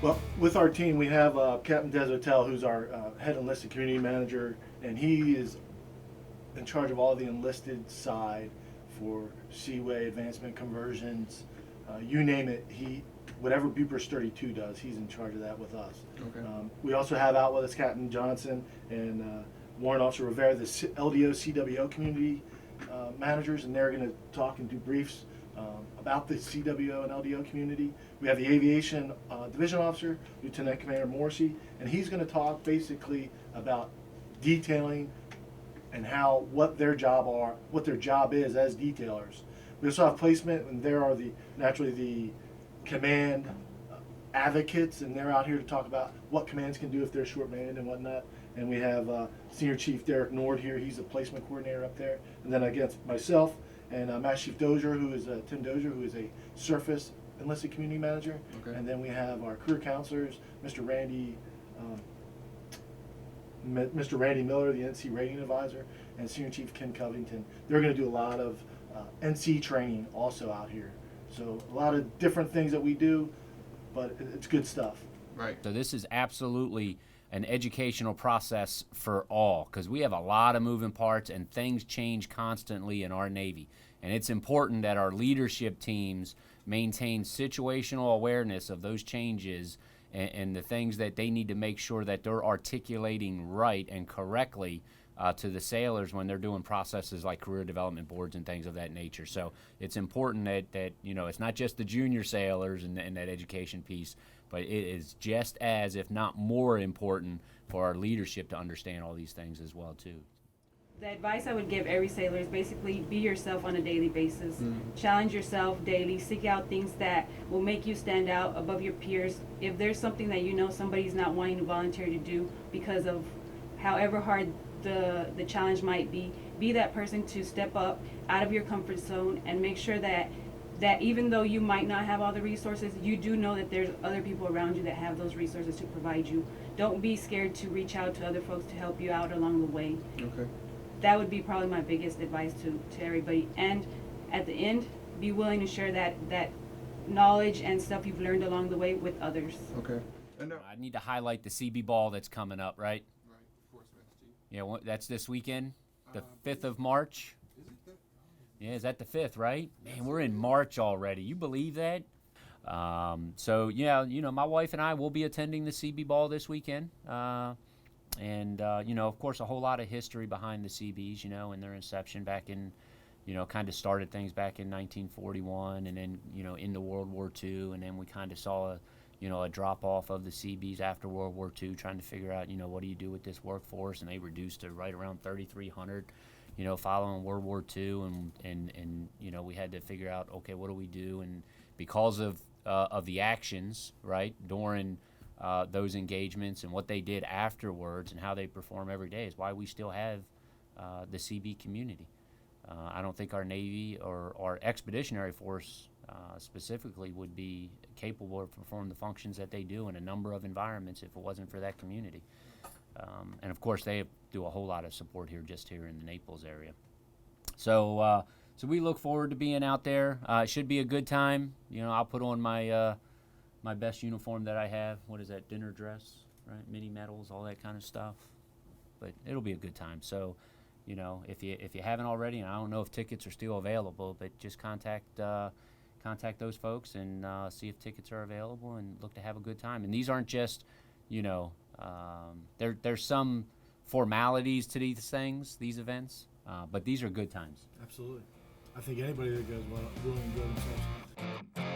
Well, with our team, we have Captain Des Hotel, who's our head enlisted community manager, and he is in charge of all the enlisted side for Seaway advancement conversions, you name it. Whatever Bupers 32 does, he's in charge of that with us. Okay. We also have out with us Captain Johnson and Warrant Officer Rivera, the LDO CWO community managers, and they're going to talk and do briefs about the CWO and LDO community. We have the Aviation Division Officer, Lieutenant Commander Morrissey, and he's going to talk basically about detailing and what their job is as detailers. We also have placement, and there are naturally the command advocates, and they're out here to talk about what commands can do if they're short-manned and whatnot. And we have Senior Chief Derek Nord here. He's the placement coordinator up there. And then against myself and Master Chief Dozier, who is Tim Dozier, who is a surface enlisted community manager. Okay. And then we have our career counselors, Mr. Randy Miller, the NC rating advisor, and Senior Chief Ken Covington. They're going to do a lot of NC training also out here. So a lot of different things that we do, but it's good stuff. Right. So this is absolutely an educational process for all, because we have a lot of moving parts and things change constantly in our Navy. And it's important that our leadership teams maintain situational awareness of those changes and the things that they need to make sure that they're articulating right and correctly to the sailors when they're doing processes like career development boards and things of that nature. So it's important that it's not just the junior sailors and that education piece, but it is just as, if not more important, for our leadership to understand all these things as well too. The advice I would give every sailor is basically be yourself on a daily basis. Challenge yourself daily. Seek out things that will make you stand out above your peers. If there's something that you know somebody's not wanting to volunteer to do because of however hard the challenge might be that person to step up out of your comfort zone and make sure that even though you might not have all the resources, you do know that there's other people around you that have those resources to provide you. Don't be scared to reach out to other folks to help you out along the way. Okay. That would be probably my biggest advice to everybody. And at the end, be willing to share that knowledge and stuff you've learned along the way with others. Okay. And I need to highlight the Seabee Ball that's coming up, right? Right. Portsmouth, Chief. Yeah, that's this weekend, the 5th of March. Is it that? Yeah, is that the 5th, right? Man, we're in March already. You believe that? So, yeah, my wife and I will be attending the Seabee Ball this weekend. And of course, a whole lot of history behind the Seabees, and their inception back in, kind of started things back in 1941 and then, into World War II. And then we kind of saw a drop-off of the Seabees after World War II, trying to figure out, what do you do with this workforce? And they reduced to right around 3,300, following World War II. And we had to figure out, okay, what do we do? And because of the actions, right, during those engagements and what they did afterwards and how they perform every day is why we still have the Seabee community. I don't think our Navy or our Expeditionary Force specifically would be capable of performing the functions that they do in a number of environments if it wasn't for that community. And of course, they do a whole lot of support here in the Naples area. So we look forward to being out there. It should be a good time. I'll put on my best uniform that I have. What is that, dinner dress, right? Mini medals, all that kind of stuff. But it'll be a good time. So, if you haven't already, and I don't know if tickets are still available, but just contact those folks and see if tickets are available and look to have a good time. And these aren't just, there's some formalities to these events, but these are good times. Absolutely. I think anybody that goes will enjoy themselves.